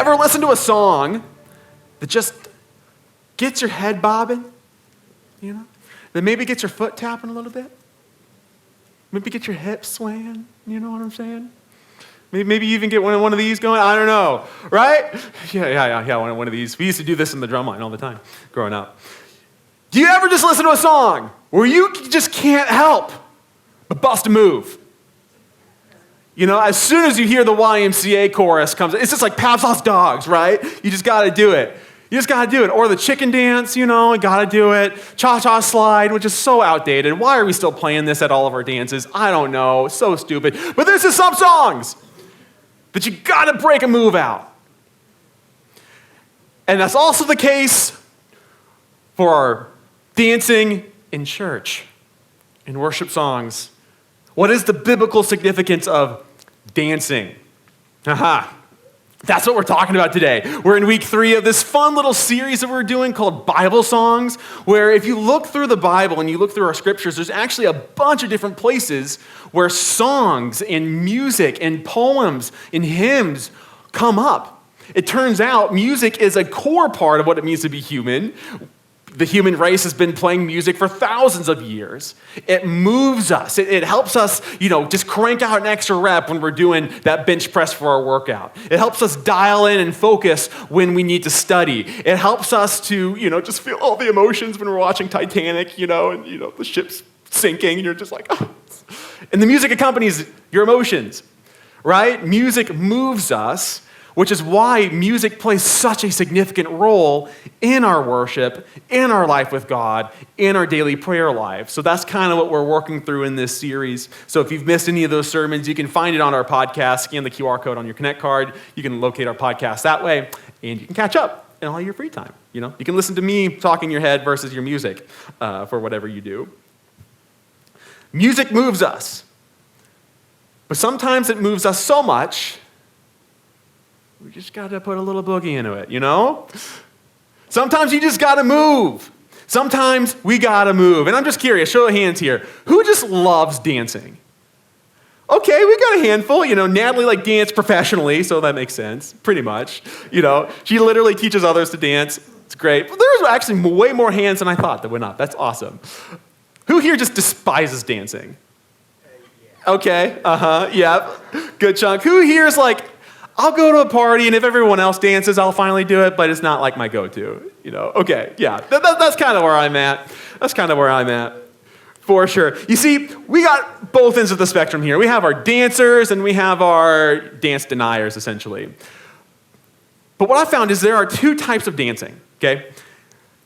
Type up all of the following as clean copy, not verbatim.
ever listen to a song that just gets your head bobbing, that maybe gets your foot tapping a little bit? Maybe get your hips swaying, you know what I'm saying? Maybe you even get one of these going, I don't know, right? Yeah, one of these. We used to do this in the drum line all the time growing up. Do you ever just listen to a song where you just can't help but bust a move? As soon as you hear the YMCA chorus comes, it's just like Pavlov's dogs, right? You just got to do it. You just got to do it. Or the chicken dance, you got to do it. Cha-cha slide, which is so outdated. Why are we still playing this at all of our dances? I don't know. So stupid. But there's just some songs that you got to break a move out. And that's also the case for our dancing in church, in worship songs. What is the biblical significance of dancing? That's what we're talking about today. We're in week 3 of this fun little series that we're doing called Bible Songs, where if you look through the Bible and you look through our scriptures, there's actually a bunch of different places where songs and music and poems and hymns come up. It turns out music is a core part of what it means to be human. The human race has been playing music for thousands of years. It moves us. It helps us, just crank out an extra rep when we're doing that bench press for our workout. It helps us dial in and focus when we need to study. It helps us to, just feel all the emotions when we're watching Titanic, and the ship's sinking, and you're just like, oh. And the music accompanies your emotions, right? Music moves us, which is why music plays such a significant role in our worship, in our life with God, in our daily prayer life. So that's kind of what we're working through in this series. So if you've missed any of those sermons, you can find it on our podcast. Scan the QR code on your Connect card. You can locate our podcast that way, and you can catch up in all your free time. You can listen to me talk in your head versus your music for whatever you do. Music moves us, but sometimes it moves us so much we just got to put a little boogie into it, Sometimes you just got to move. Sometimes we got to move. And I'm just curious, show of hands here. Who just loves dancing? Okay, we got a handful. Natalie danced professionally, so that makes sense, pretty much. She literally teaches others to dance. It's great. But there's actually way more hands than I thought that went up. That's awesome. Who here just despises dancing? Okay, yeah, good chunk. Who here is I'll go to a party, and if everyone else dances, I'll finally do it, but it's not my go-to, Okay, yeah, that's kind of where I'm at. That's kind of where I'm at, for sure. You see, we got both ends of the spectrum here. We have our dancers, and we have our dance deniers, essentially. But what I found is there are 2 types of dancing, okay?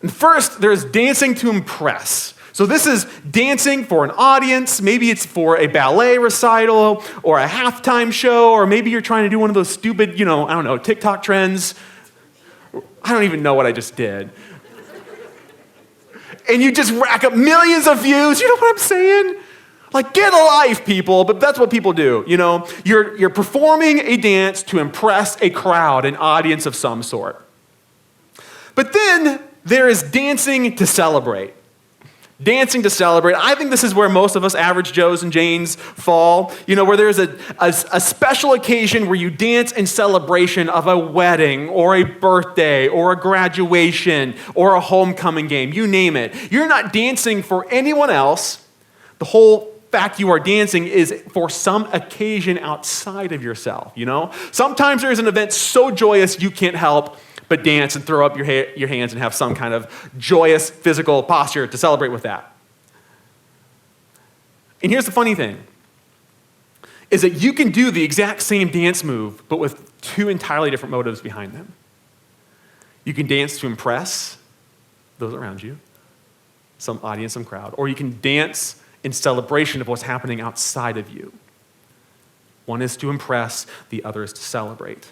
And first, there's dancing to impress. So this is dancing for an audience. Maybe it's for a ballet recital or a halftime show, or maybe you're trying to do one of those stupid, TikTok trends. I don't even know what I just did. And you just rack up millions of views. You know what I'm saying? Get a life, people. But that's what people do, You're performing a dance to impress a crowd, an audience of some sort. But then there is dancing to celebrate. Dancing to celebrate. I think this is where most of us average Joes and Janes fall, where there's a special occasion where you dance in celebration of a wedding or a birthday or a graduation or a homecoming game, you name it. You're not dancing for anyone else. The whole fact you are dancing is for some occasion outside of yourself, Sometimes there's an event so joyous you can't help but dance and throw up your hands and have some kind of joyous physical posture to celebrate with that. And here's the funny thing, is that you can do the exact same dance move, but with 2 entirely different motives behind them. You can dance to impress those around you, some audience, some crowd, or you can dance in celebration of what's happening outside of you. One is to impress, the other is to celebrate.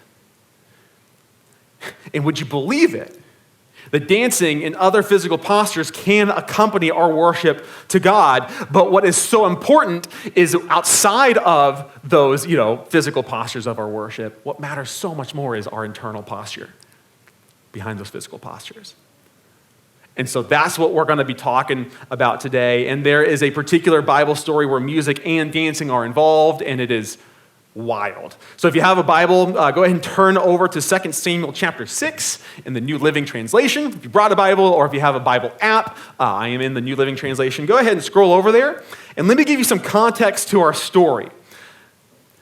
And would you believe it? That dancing and other physical postures can accompany our worship to God, but what is so important is outside of those, physical postures of our worship, what matters so much more is our internal posture behind those physical postures. And so that's what we're going to be talking about today. And there is a particular Bible story where music and dancing are involved, and it is wild. So if you have a Bible, go ahead and turn over to 2 Samuel chapter 6 in the New Living Translation. If you brought a Bible or if you have a Bible app, I am in the New Living Translation. Go ahead and scroll over there. And let me give you some context to our story.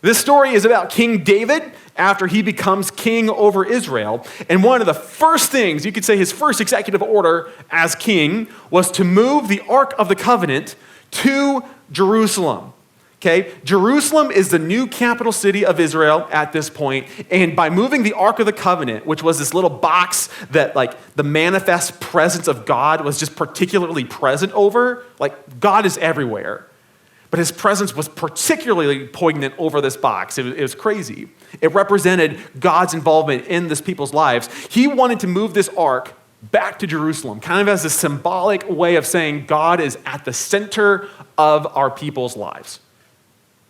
This story is about King David after he becomes king over Israel. And one of the first things, you could say his first executive order as king, was to move the Ark of the Covenant to Jerusalem. Okay, Jerusalem is the new capital city of Israel at this point, and by moving the Ark of the Covenant, which was this little box that like the manifest presence of God was just particularly present over, like God is everywhere, but his presence was particularly poignant over this box. It was crazy. It represented God's involvement in this people's lives. He wanted to move this ark back to Jerusalem, kind of as a symbolic way of saying God is at the center of our people's lives.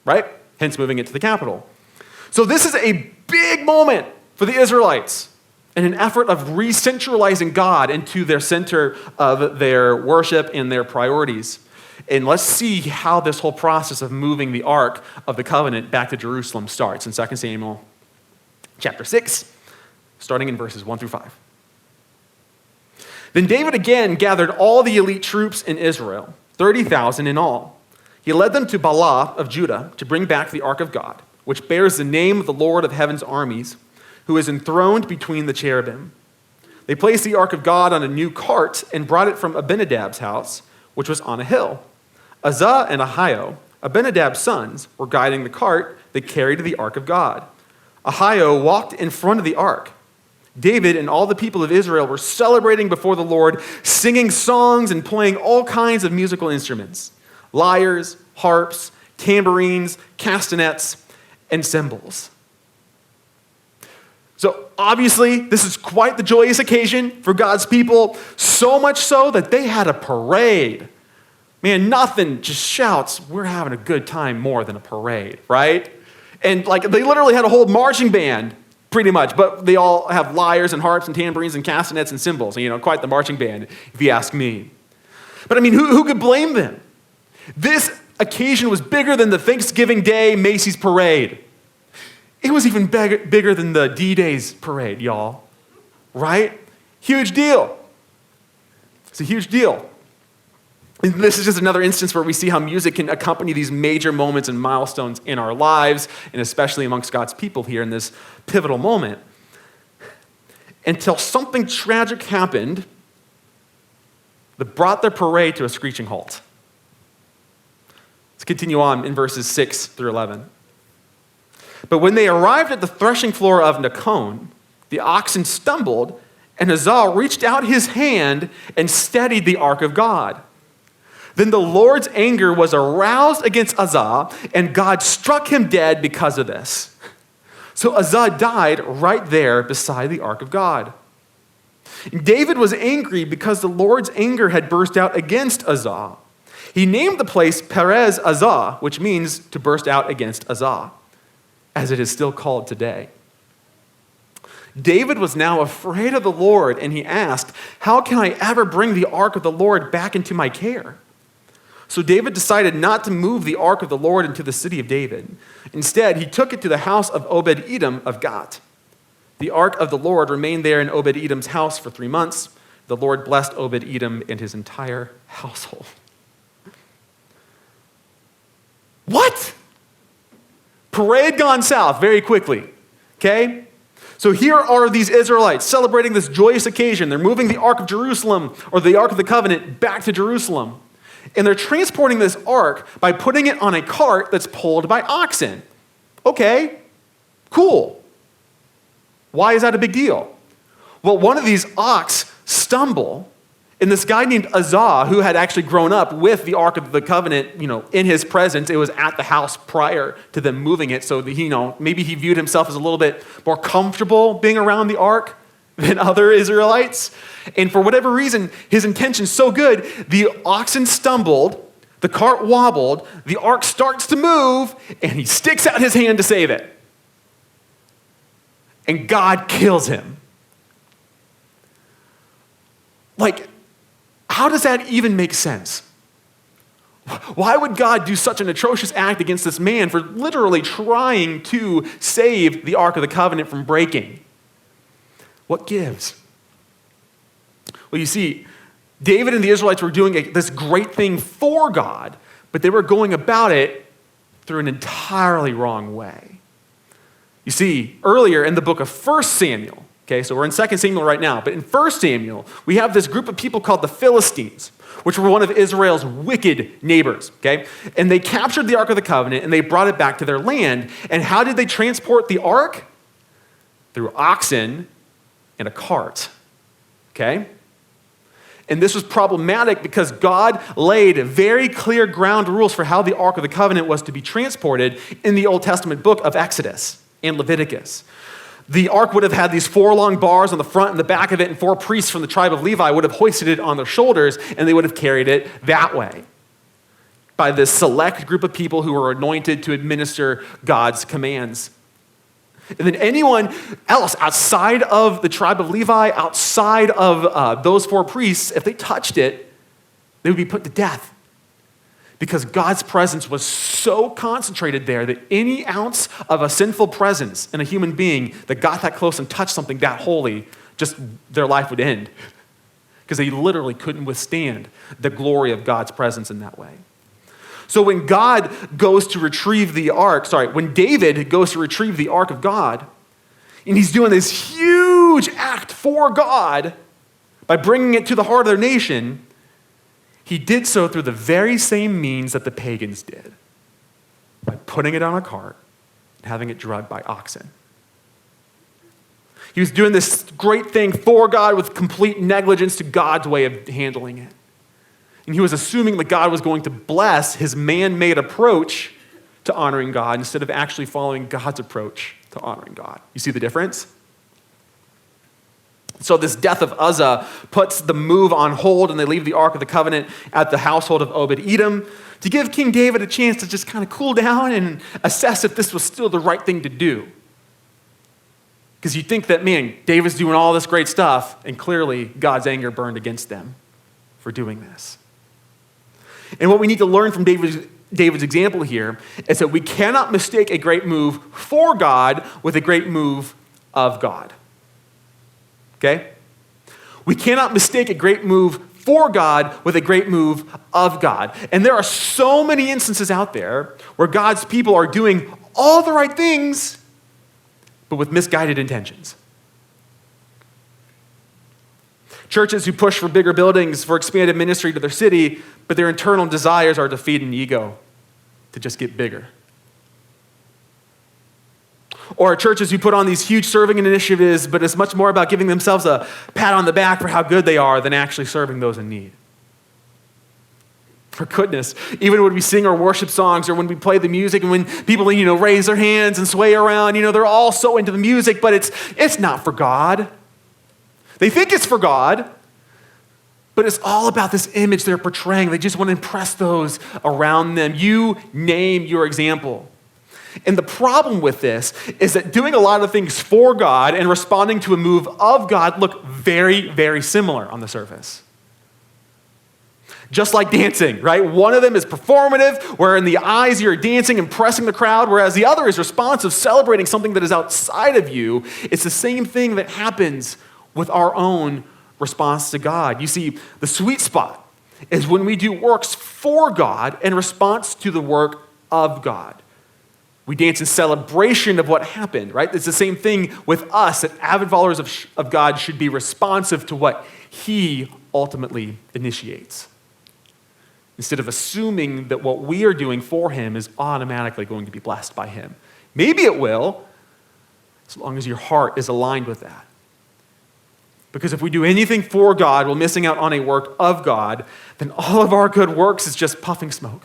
Right? Hence moving it to the capital. So this is a big moment for the Israelites in an effort of re-centralizing God into their center of their worship and their priorities. And let's see how this whole process of moving the Ark of the Covenant back to Jerusalem starts in 2 Samuel chapter 6, starting in verses 1 through 5. Then David again gathered all the elite troops in Israel, 30,000 in all. He led them to Baalah of Judah to bring back the ark of God, which bears the name of the Lord of heaven's armies, who is enthroned between the cherubim. They placed the ark of God on a new cart and brought it from Abinadab's house, which was on a hill. Uzzah and Ahio, Abinadab's sons, were guiding the cart that carried the ark of God. Ahio walked in front of the ark. David and all the people of Israel were celebrating before the Lord, singing songs and playing all kinds of musical instruments: lyres, harps, tambourines, castanets, and cymbals. So obviously, this is quite the joyous occasion for God's people, so much so that they had a parade. Man, nothing just shouts, we're having a good time more than a parade, right? And like they literally had a whole marching band, pretty much, but they all have lyres and harps and tambourines and castanets and cymbals. You know, quite the marching band, if you ask me. But I mean, who could blame them? This occasion was bigger than the Thanksgiving Day Macy's parade. It was even bigger than the D-Day's parade, y'all. Right? Huge deal. It's a huge deal. And this is just another instance where we see how music can accompany these major moments and milestones in our lives, and especially amongst God's people here in this pivotal moment. Until something tragic happened that brought their parade to a screeching halt. Let's continue on in verses 6 through 11. But when they arrived at the threshing floor of Nakon, the oxen stumbled, and Uzzah reached out his hand and steadied the ark of God. Then the Lord's anger was aroused against Uzzah, and God struck him dead because of this. So Uzzah died right there beside the ark of God. David was angry because the Lord's anger had burst out against Uzzah. He named the place Perez Uzzah, which means to burst out against Uzzah, as it is still called today. David was now afraid of the Lord, and he asked, "How can I ever bring the ark of the Lord back into my care?" So David decided not to move the ark of the Lord into the city of David. Instead, he took it to the house of Obed-Edom of Gath. The ark of the Lord remained there in Obed-Edom's house for 3 months. The Lord blessed Obed-Edom and his entire household. What? Parade gone south very quickly, okay? So here are these Israelites celebrating this joyous occasion. They're moving the Ark of Jerusalem, or the Ark of the Covenant, back to Jerusalem. And they're transporting this ark by putting it on a cart that's pulled by oxen. Okay, cool. Why is that a big deal? Well, one of these ox stumble, and this guy named Uzzah, who had actually grown up with the Ark of the Covenant, in his presence, it was at the house prior to them moving it, so that, maybe he viewed himself as a little bit more comfortable being around the ark than other Israelites. And for whatever reason, his intention's so good, the oxen stumbled, the cart wobbled, the ark starts to move, and he sticks out his hand to save it. And God kills him. Like, how does that even make sense? Why would God do such an atrocious act against this man for literally trying to save the Ark of the Covenant from breaking? What gives? Well, you see, David and the Israelites were doing this great thing for God, but they were going about it through an entirely wrong way. You see, earlier in the book of 1 Samuel, okay, so we're in 2 Samuel right now, but in 1 Samuel, we have this group of people called the Philistines, which were one of Israel's wicked neighbors, okay? And they captured the Ark of the Covenant and they brought it back to their land. And how did they transport the Ark? Through oxen and a cart, okay? And this was problematic because God laid very clear ground rules for how the Ark of the Covenant was to be transported in the Old Testament book of Exodus and Leviticus. The ark would have had these 4 long bars on the front and the back of it, and 4 priests from the tribe of Levi would have hoisted it on their shoulders, and they would have carried it that way by this select group of people who were anointed to administer God's commands. And then anyone else outside of the tribe of Levi, outside of those 4 priests, if they touched it, they would be put to death. Because God's presence was so concentrated there that any ounce of a sinful presence in a human being that got that close and touched something that holy, just their life would end. Because they literally couldn't withstand the glory of God's presence in that way. So when God goes to retrieve the ark, when David goes to retrieve the ark of God, and he's doing this huge act for God by bringing it to the heart of their nation, he did so through the very same means that the pagans did, by putting it on a cart and having it dragged by oxen. He was doing this great thing for God with complete negligence to God's way of handling it. And he was assuming that God was going to bless his man-made approach to honoring God instead of actually following God's approach to honoring God. You see the difference? So this death of Uzzah puts the move on hold, and they leave the Ark of the Covenant at the household of Obed-Edom to give King David a chance to just kind of cool down and assess if this was still the right thing to do. Because you think that, man, David's doing all this great stuff, and clearly God's anger burned against them for doing this. And what we need to learn from David's example here is that we cannot mistake a great move for God with a great move of God. Okay? We cannot mistake a great move for God with a great move of God. And there are so many instances out there where God's people are doing all the right things, but with misguided intentions. Churches who push for bigger buildings, for expanded ministry to their city, but their internal desires are to feed an ego, to just get bigger. Or churches who put on these huge serving initiatives, but it's much more about giving themselves a pat on the back for how good they are than actually serving those in need. For goodness, even when we sing our worship songs or when we play the music and when people, raise their hands and sway around, they're all so into the music, but it's not for God. They think it's for God, but it's all about this image they're portraying. They just want to impress those around them. You name your example. And the problem with this is that doing a lot of things for God and responding to a move of God look very, very similar on the surface. Just like dancing, right? One of them is performative, where in the eyes you're dancing, impressing the crowd, whereas the other is responsive, celebrating something that is outside of you. It's the same thing that happens with our own response to God. You see, the sweet spot is when we do works for God in response to the work of God. We dance in celebration of what happened, right? It's the same thing with us, that avid followers of God should be responsive to what he ultimately initiates, instead of assuming that what we are doing for him is automatically going to be blessed by him. Maybe it will, as long as your heart is aligned with that. Because if we do anything for God while missing out on a work of God, then all of our good works is just puffing smoke.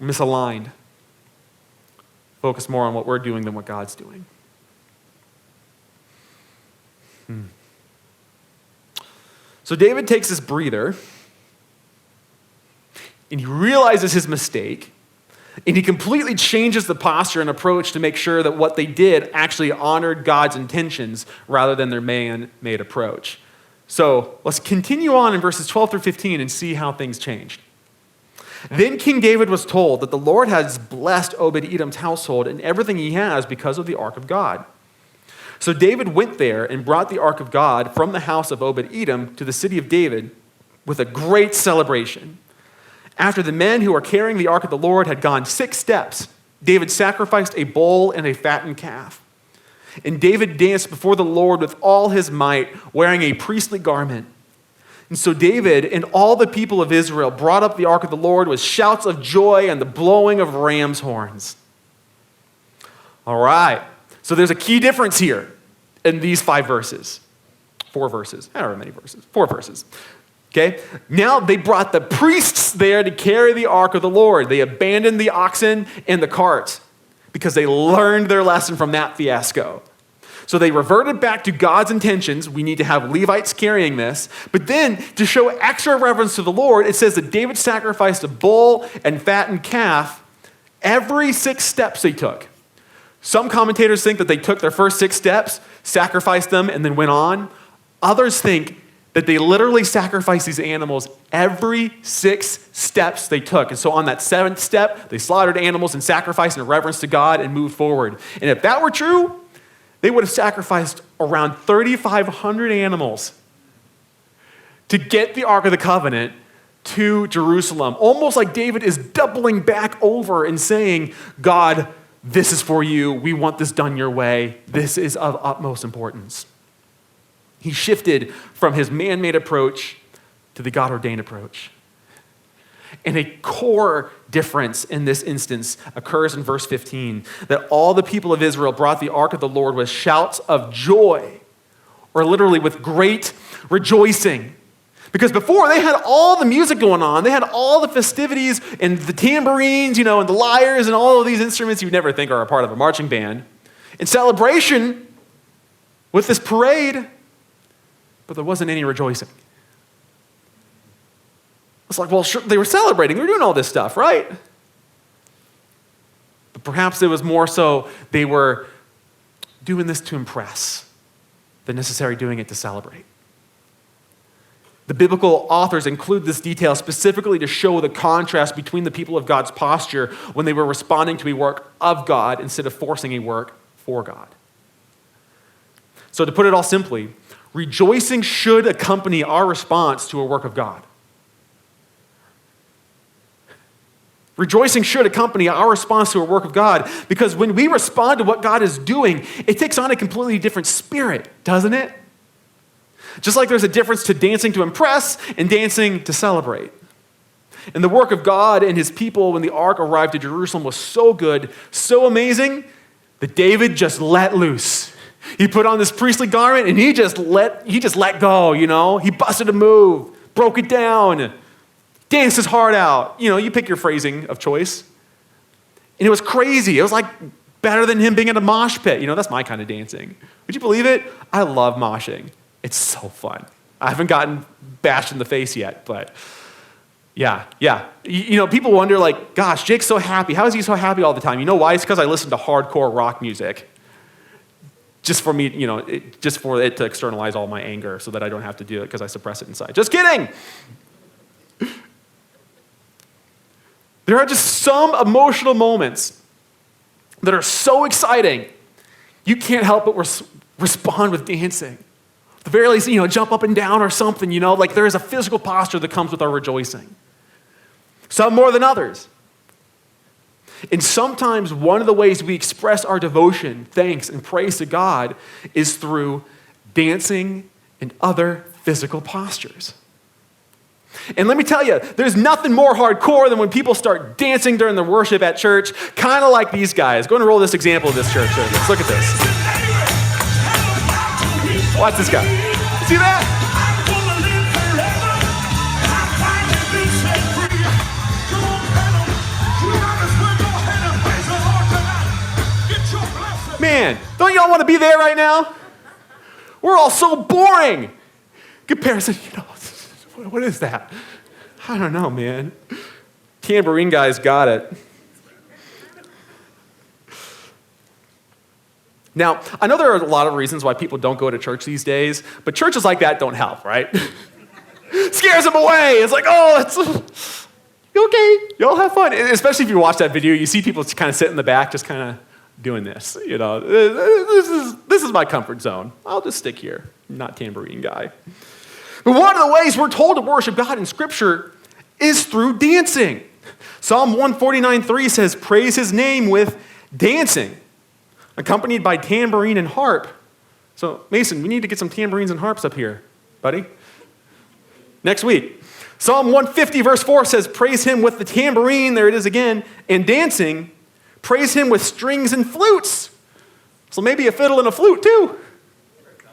Misaligned. Focus more on what we're doing than what God's doing. So David takes this breather, and he realizes his mistake, and he completely changes the posture and approach to make sure that what they did actually honored God's intentions rather than their man-made approach. So let's continue on in verses 12 through 15 and see how things changed. Then King David was told that the Lord has blessed Obed-Edom's household and everything he has because of the ark of God. So David went there and brought the ark of God from the house of Obed-Edom to the city of David with a great celebration. After the men who were carrying the ark of the Lord had gone 6 steps, David sacrificed a bull and a fattened calf. And David danced before the Lord with all his might, wearing a priestly garment. And so David and all the people of Israel brought up the ark of the Lord with shouts of joy and the blowing of ram's horns. All right. So there's a key difference here in these 5 verses. 4 verses. I don't know how many verses. 4 verses. Okay? Now they brought the priests there to carry the ark of the Lord. They abandoned the oxen and the carts because they learned their lesson from that fiasco. So they reverted back to God's intentions. We need to have Levites carrying this. But then, to show extra reverence to the Lord, it says that David sacrificed a bull and fattened calf every 6 steps they took. Some commentators think that they took their first 6 steps, sacrificed them, and then went on. Others think that they literally sacrificed these animals every 6 steps they took. And so on that 7th step, they slaughtered animals and sacrificed in reverence to God and moved forward. And if that were true, they would have sacrificed around 3,500 animals to get the Ark of the Covenant to Jerusalem. Almost like David is doubling back over and saying, God, this is for you. We want this done your way. This is of utmost importance. He shifted from his man-made approach to the God-ordained approach. And a core difference in this instance occurs in verse 15, that all the people of Israel brought the ark of the Lord with shouts of joy, or literally with great rejoicing. Because before, they had all the music going on. They had all the festivities and the tambourines, and the lyres and all of these instruments you would never think are a part of a marching band. In celebration with this parade, but there wasn't any rejoicing. It's like, well, sure, they were celebrating. They were doing all this stuff, right? But perhaps it was more so they were doing this to impress than necessarily doing it to celebrate. The biblical authors include this detail specifically to show the contrast between the people of God's posture when they were responding to a work of God instead of forcing a work for God. So to put it all simply, rejoicing should accompany our response to a work of God. Rejoicing should accompany our response to a work of God, because when we respond to what God is doing, it takes on a completely different spirit, doesn't it? Just like there's a difference to dancing to impress and dancing to celebrate. And the work of God and his people when the ark arrived to Jerusalem was so good, so amazing, that David just let loose. He put on this priestly garment and he just let go, He busted a move, broke it down, danced his heart out. You pick your phrasing of choice. And it was crazy. It was like better than him being in a mosh pit. That's my kind of dancing. Would you believe it? I love moshing. It's so fun. I haven't gotten bashed in the face yet, but yeah. People wonder gosh, Jake's so happy. How is he so happy all the time? You know why? It's because I listen to hardcore rock music. Just for me, just for it to externalize all my anger so that I don't have to do it because I suppress it inside. Just kidding. There are just some emotional moments that are so exciting, you can't help but respond with dancing. At the very least, jump up and down or something, there is a physical posture that comes with our rejoicing. Some more than others. And sometimes one of the ways we express our devotion, thanks, and praise to God is through dancing and other physical postures. And let me tell you, there's nothing more hardcore than when people start dancing during the worship at church, kind of like these guys. Go and roll this example of this church service. Look at this. Watch this guy. See that? Man, don't y'all want to be there right now? We're all so boring. Comparison, what is that? I don't know, man. Tambourine guy's got it. Now, I know there are a lot of reasons why people don't go to church these days, but churches like that don't help, right? Scares them away. It's like, Okay, y'all have fun. Especially if you watch that video, you see people kind of sit in the back, just kind of doing this. This is my comfort zone. I'll just stick here. I'm not tambourine guy. But one of the ways we're told to worship God in Scripture is through dancing. Psalm 149:3 says, praise his name with dancing, accompanied by tambourine and harp. So, Mason, we need to get some tambourines and harps up here, buddy. Next week. Psalm 150 verse 4 says, praise him with the tambourine, there it is again, and dancing. Praise him with strings and flutes. So maybe a fiddle and a flute too.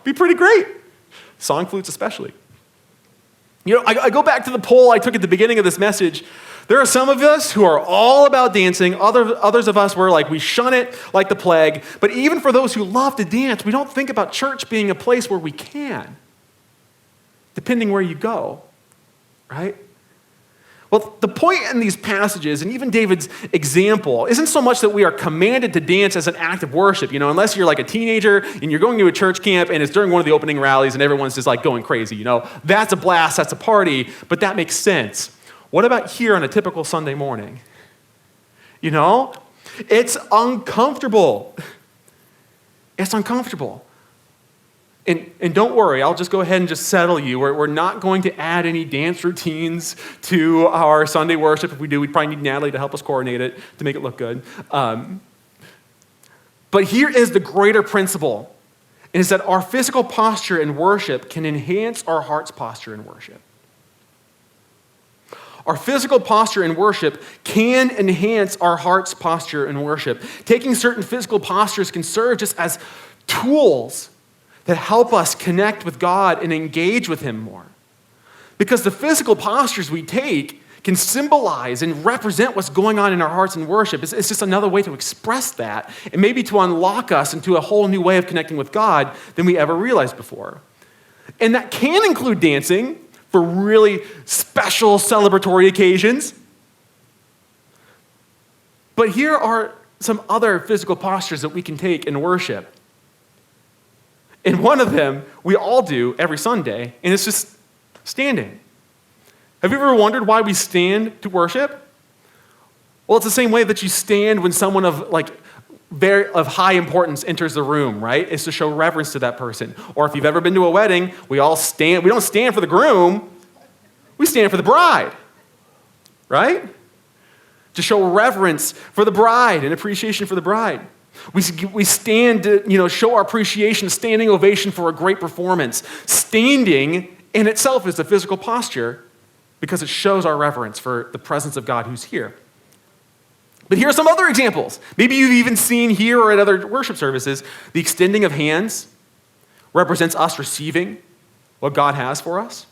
Be pretty great. Song flutes especially. I go back to the poll I took at the beginning of this message. There are some of us who are all about dancing. Others of us were like, we shun it like the plague. But even for those who love to dance, we don't think about church being a place where we can, depending where you go, right? Well, the point in these passages, and even David's example, isn't so much that we are commanded to dance as an act of worship, unless you're like a teenager and you're going to a church camp and it's during one of the opening rallies and everyone's just like going crazy, That's a blast, that's a party, but that makes sense. What about here on a typical Sunday morning? It's uncomfortable. It's uncomfortable. And don't worry, I'll just go ahead and just settle you. We're not going to add any dance routines to our Sunday worship. If we do, we'd probably need Natalie to help us coordinate it to make it look good. But here is the greater principle, and it's that our physical posture in worship can enhance our heart's posture in worship. Our physical posture in worship can enhance our heart's posture in worship. Taking certain physical postures can serve just as tools that help us connect with God and engage with him more. Because the physical postures we take can symbolize and represent what's going on in our hearts in worship. It's just another way to express that and maybe to unlock us into a whole new way of connecting with God than we ever realized before. And that can include dancing for really special celebratory occasions. But here are some other physical postures that we can take in worship. And one of them we all do every Sunday, and it's just standing. Have you ever wondered why we stand to worship? Well, it's the same way that you stand when someone of high importance enters the room, right? It's to show reverence to that person. Or if you've ever been to a wedding, we all stand. We don't stand for the groom, we stand for the bride, right? To show reverence for the bride and appreciation for the bride. We stand to, show our appreciation, standing ovation for a great performance. Standing in itself is a physical posture because it shows our reverence for the presence of God who's here. But here are some other examples. Maybe you've even seen here or at other worship services, the extending of hands represents us receiving what God has for us.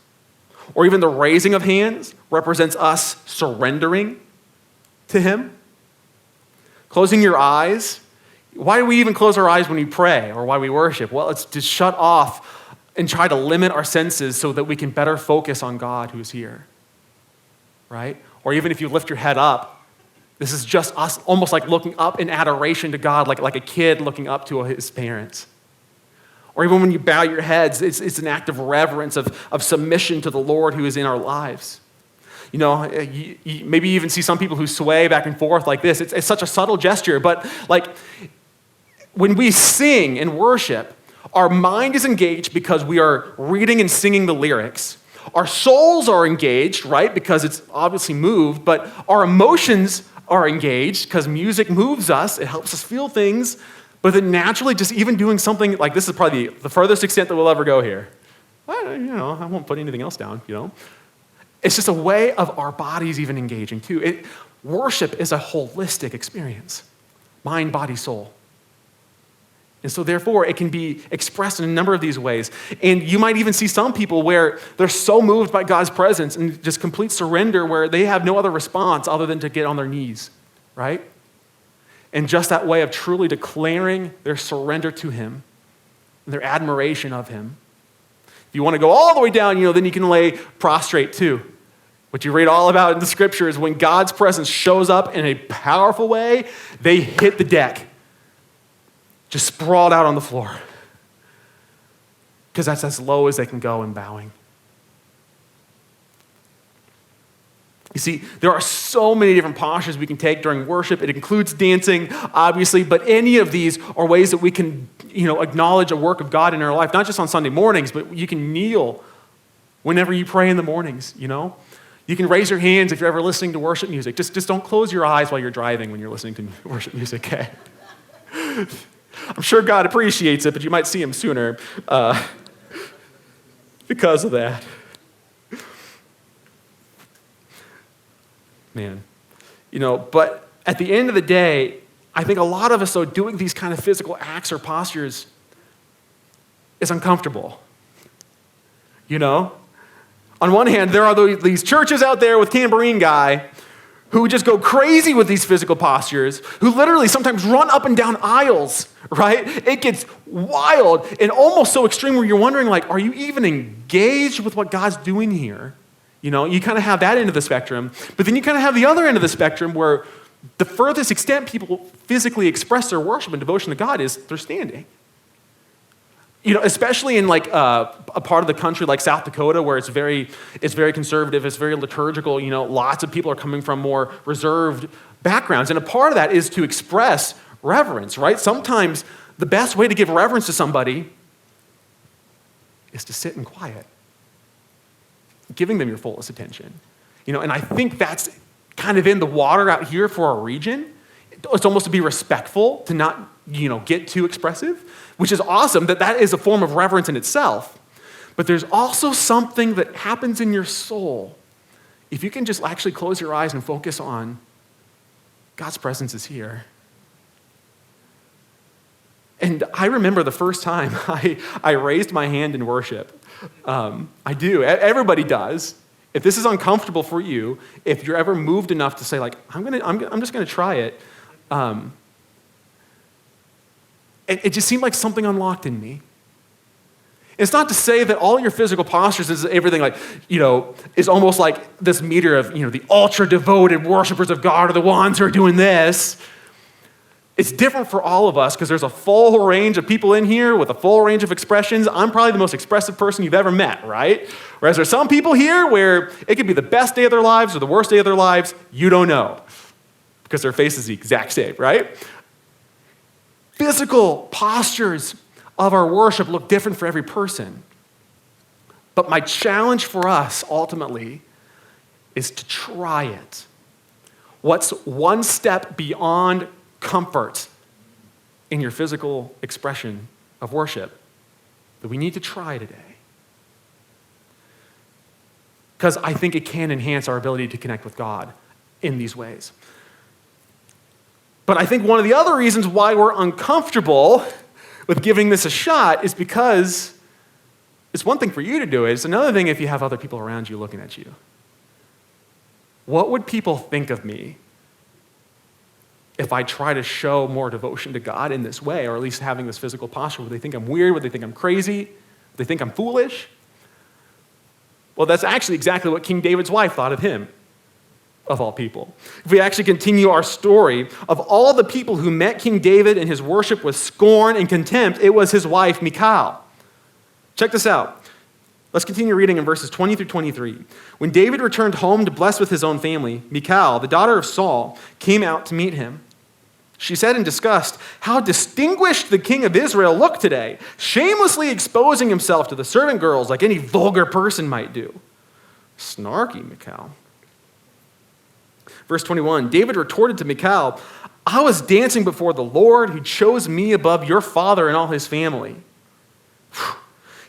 Or even the raising of hands represents us surrendering to him. Closing your eyes. Why do we even close our eyes when we pray or why we worship? Well, it's to shut off and try to limit our senses so that we can better focus on God who's here, right? Or even if you lift your head up, this is just us almost like looking up in adoration to God, like a kid looking up to his parents. Or even when you bow your heads, it's an act of reverence, of submission to the Lord who is in our lives. You maybe you even see some people who sway back and forth like this. It's such a subtle gesture, but when we sing and worship, our mind is engaged because we are reading and singing the lyrics. Our souls are engaged, right, because it's obviously moved, but our emotions are engaged because music moves us. It helps us feel things, but then naturally just even doing something like this is probably the furthest extent that we'll ever go here. I won't put anything else down, It's just a way of our bodies even engaging too. Worship is a holistic experience, mind, body, soul. And so therefore, it can be expressed in a number of these ways. And you might even see some people where they're so moved by God's presence and just complete surrender where they have no other response other than to get on their knees, right? And just that way of truly declaring their surrender to him, and their admiration of him. If you want to go all the way down, then you can lay prostrate too. What you read all about in the scripture is when God's presence shows up in a powerful way, they hit the deck. Just sprawled out on the floor. Because that's as low as they can go in bowing. You see, there are so many different postures we can take during worship. It includes dancing, obviously, but any of these are ways that we can, acknowledge a work of God in our life, not just on Sunday mornings, but you can kneel whenever you pray in the mornings, You can raise your hands if you're ever listening to worship music. Just don't close your eyes while you're driving when you're listening to worship music, okay? I'm sure God appreciates it, but you might see him sooner because of that. Man, but at the end of the day, I think a lot of us, though, doing these kind of physical acts or postures is uncomfortable. On one hand, there are these churches out there with tambourine guy who just go crazy with these physical postures, who literally sometimes run up and down aisles, right? It gets wild and almost so extreme where you're wondering, are you even engaged with what God's doing here? You kind of have that end of the spectrum, but then you kind of have the other end of the spectrum where the furthest extent people physically express their worship and devotion to God is they're standing. Especially in a part of the country like South Dakota where it's very conservative, it's very liturgical, lots of people are coming from more reserved backgrounds. And a part of that is to express reverence, right? Sometimes the best way to give reverence to somebody is to sit in quiet, giving them your fullest attention. And I think that's kind of in the water out here for our region. It's almost to be respectful, to not, get too expressive, which is awesome that is a form of reverence in itself. But there's also something that happens in your soul if you can just actually close your eyes and focus on God's presence is here. And I remember the first time I raised my hand in worship. I do. Everybody does. If this is uncomfortable for you, if you're ever moved enough to say, I'm just going to try it, it just seemed like something unlocked in me. It's not to say that all your physical postures is everything is almost like this meter of, the ultra-devoted worshipers of God are the ones who are doing this. It's different for all of us because there's a full range of people in here with a full range of expressions. I'm probably the most expressive person you've ever met, right? Whereas there's some people here where it could be the best day of their lives or the worst day of their lives. You don't know because their face is the exact same, right? Physical postures of our worship look different for every person. But my challenge for us ultimately is to try it. What's one step beyond comfort in your physical expression of worship that we need to try today? Because I think it can enhance our ability to connect with God in these ways. But I think one of the other reasons why we're uncomfortable with giving this a shot is because it's one thing for you to do it. It's another thing if you have other people around you looking at you. What would people think of me if I try to show more devotion to God in this way, or at least having this physical posture? Would they think I'm weird? Would they think I'm crazy? Would they think I'm foolish? Well, that's actually exactly what King David's wife thought of him, of all people. If we actually continue our story, of all the people who met King David in his worship with scorn and contempt, it was his wife, Michal. Check this out. Let's continue reading in verses 20 through 23. When David returned home to bless with his own family, Michal, the daughter of Saul, came out to meet him. She said in disgust, "How distinguished the king of Israel looked today, shamelessly exposing himself to the servant girls like any vulgar person might do." Snarky Michal. Verse 21, David retorted to Michal, "I was dancing before the Lord who chose me above your father and all his family.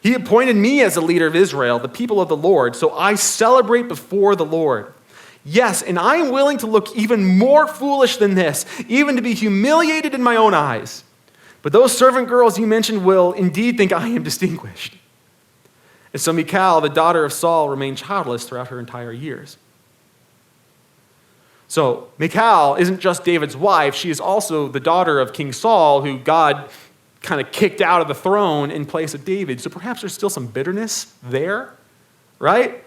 He appointed me as the leader of Israel, the people of the Lord, so I celebrate before the Lord. Yes, and I am willing to look even more foolish than this, even to be humiliated in my own eyes. But those servant girls you mentioned will indeed think I am distinguished." And so Michal, the daughter of Saul, remained childless throughout her entire years. So Michal isn't just David's wife, she is also the daughter of King Saul, who God kind of kicked out of the throne in place of David. So perhaps there's still some bitterness there, right?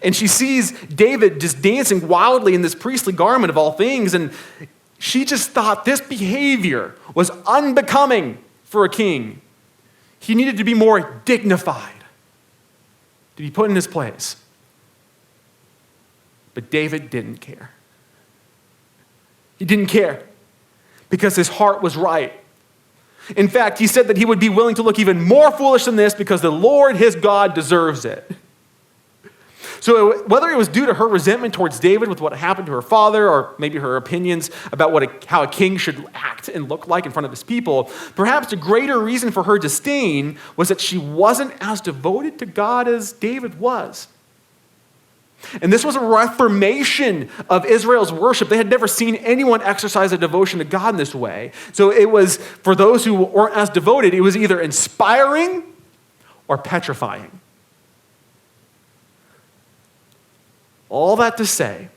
And she sees David just dancing wildly in this priestly garment of all things, and she just thought this behavior was unbecoming for a king. He needed to be more dignified, to be put in his place. But David didn't care. He didn't care because his heart was right. In fact, he said that he would be willing to look even more foolish than this because the Lord, his God, deserves it. So whether it was due to her resentment towards David with what happened to her father, or maybe her opinions about how a king should act and look like in front of his people, perhaps the greater reason for her disdain was that she wasn't as devoted to God as David was. And this was a reformation of Israel's worship. They had never seen anyone exercise a devotion to God in this way. So it was, for those who weren't as devoted, it was either inspiring or petrifying. All that to say,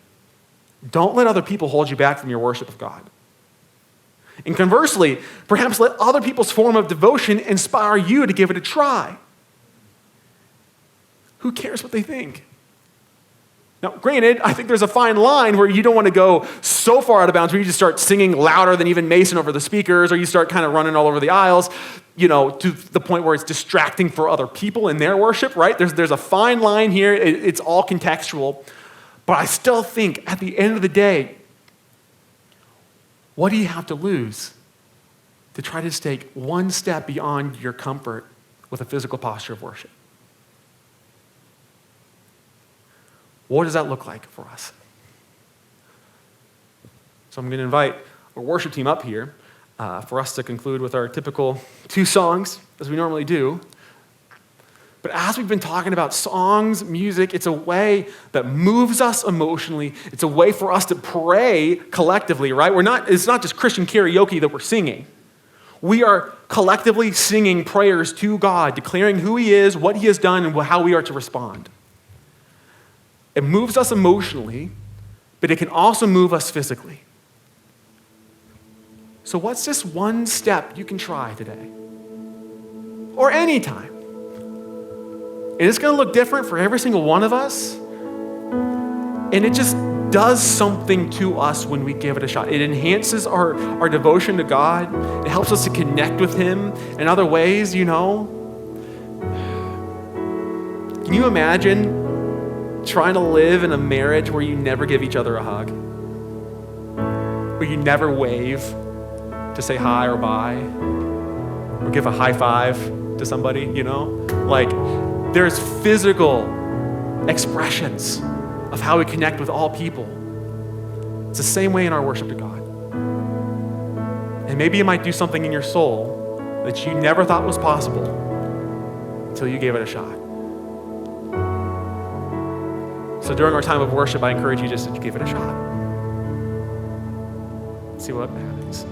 don't let other people hold you back from your worship of God. And conversely, perhaps let other people's form of devotion inspire you to give it a try. Who cares what they think? Now, granted, I think there's a fine line where you don't want to go so far out of bounds where you just start singing louder than even Mason over the speakers, or you start kind of running all over the aisles, to the point where it's distracting for other people in their worship, right? There's a fine line here. It's all contextual. But I still think at the end of the day, what do you have to lose to try to take one step beyond your comfort with a physical posture of worship? What does that look like for us? So I'm going to invite our worship team up here for us to conclude with our typical 2 songs, as we normally do. But as we've been talking about songs, music, it's a way that moves us emotionally. It's a way for us to pray collectively, right? It's not just Christian karaoke that we're singing. We are collectively singing prayers to God, declaring who he is, what he has done, and how we are to respond. It moves us emotionally, but it can also move us physically. So what's this one step you can try today? Or anytime? And it's going to look different for every single one of us. And it just does something to us when we give it a shot. It enhances our devotion to God. It helps us to connect with him in other ways, Can you imagine trying to live in a marriage where you never give each other a hug? Where you never wave to say hi or bye? Or give a high five to somebody, There's physical expressions of how we connect with all people. It's the same way in our worship to God. And maybe it might do something in your soul that you never thought was possible until you gave it a shot. So during our time of worship, I encourage you just to give it a shot. See what happens.